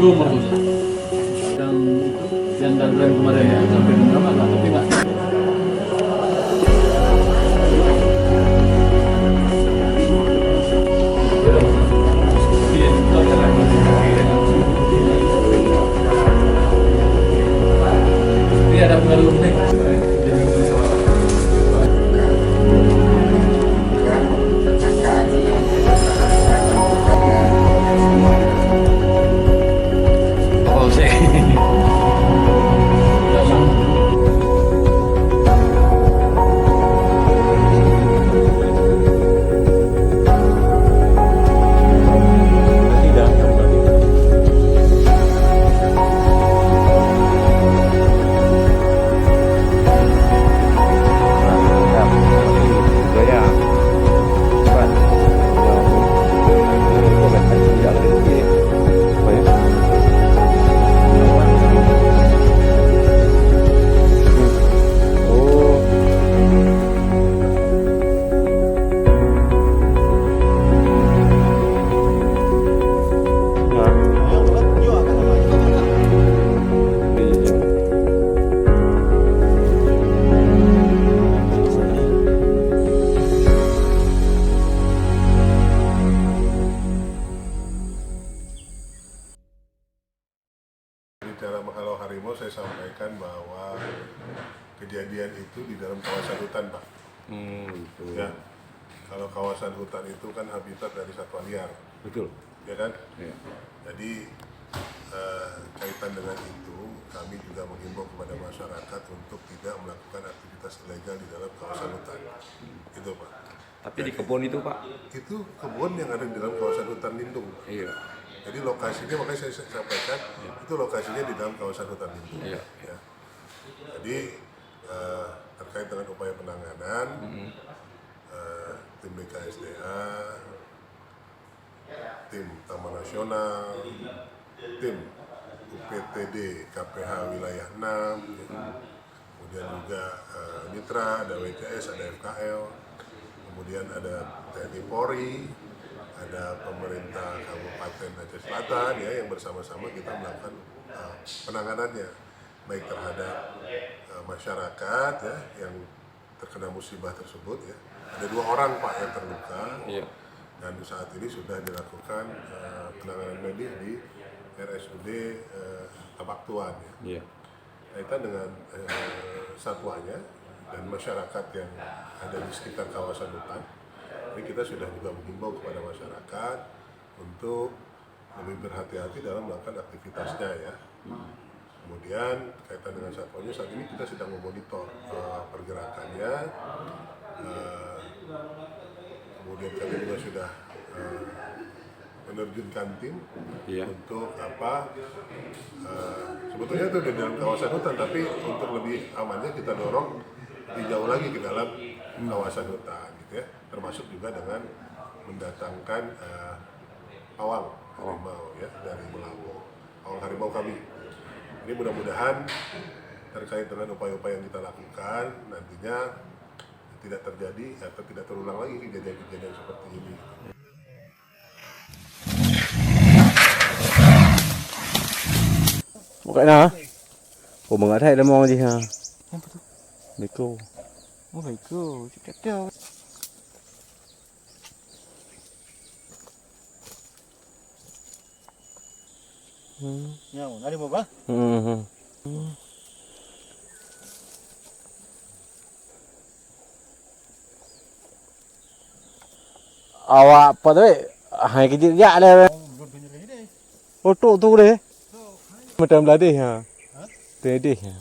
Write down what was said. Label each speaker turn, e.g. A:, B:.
A: belum bagus. Yang dan kemarin ya sampai berapa lah, tapi nggak. Ini ada pengaruh nih. Oh, sih.
B: Dalam Halo Harimau saya sampaikan bahwa kejadian itu di dalam kawasan hutan, Pak.
C: Gitu.
B: Ya, kalau kawasan hutan itu kan habitat dari satwa liar,
C: Betul.
B: ya kan?
C: Ya.
B: Jadi kaitan dengan itu, kami juga menghimbau kepada masyarakat untuk tidak melakukan aktivitas ilegal di dalam kawasan hutan. Itu, Pak.
C: Tapi di kebun itu, Pak.
B: Itu kebun yang ada di dalam kawasan hutan lindung.
C: Iya.
B: Jadi lokasinya, makanya saya sampaikan, itu lokasinya di dalam kawasan hutan lindung.
C: Iya.
B: Ya. Jadi terkait dengan upaya penanganan, tim BKSDA, tim Taman Nasional, tim UPTD KPH Wilayah 6, kemudian juga mitra, ada WCS, ada FKL, kemudian ada TNI Polri, ada pemerintah Kabupaten Aceh Selatan ya, yang bersama-sama kita melakukan penanganannya baik terhadap masyarakat ya yang terkena musibah tersebut ya. Ada 2 orang, Pak, yang terluka.
C: Iya.
B: Dan saat ini sudah dilakukan penanganan medis di RSUD Tabak Tuan ya.
C: Iya.
B: Kaitan dengan satwanya dan masyarakat yang ada di sekitar kawasan hutan. Jadi kita sudah juga menghimbau kepada masyarakat untuk lebih berhati-hati dalam melakukan aktivitasnya ya. Kemudian kaitan dengan satwanya, saat ini kita sedang memonitor pergerakannya. Kemudian kami juga sudah menerjunkan tim untuk apa? Sebetulnya itu di dalam kawasan hutan, tapi untuk lebih amannya kita dorong lebih jauh lagi ke dalam kawasan hutan, gitu ya. Termasuk juga dengan mendatangkan pawang harimau ya dari Melawo, pawang harimau kami. Ini mudah-mudahan terkait dengan upaya-upaya yang kita lakukan nantinya tidak terjadi atau tidak terulang lagi kejadian-kejadian seperti ini.
D: Một cái nào? Ủa mà ngã thấy nó mong gì hả? Mấy cô.
E: Mấy cô, chắc chắn. Nhau, nari mo ba?
D: Awak apa tu? Hai cái gì dạ đây. Ô tụ tu đấy. Mà trầm lá đi hả? Thế đi hả?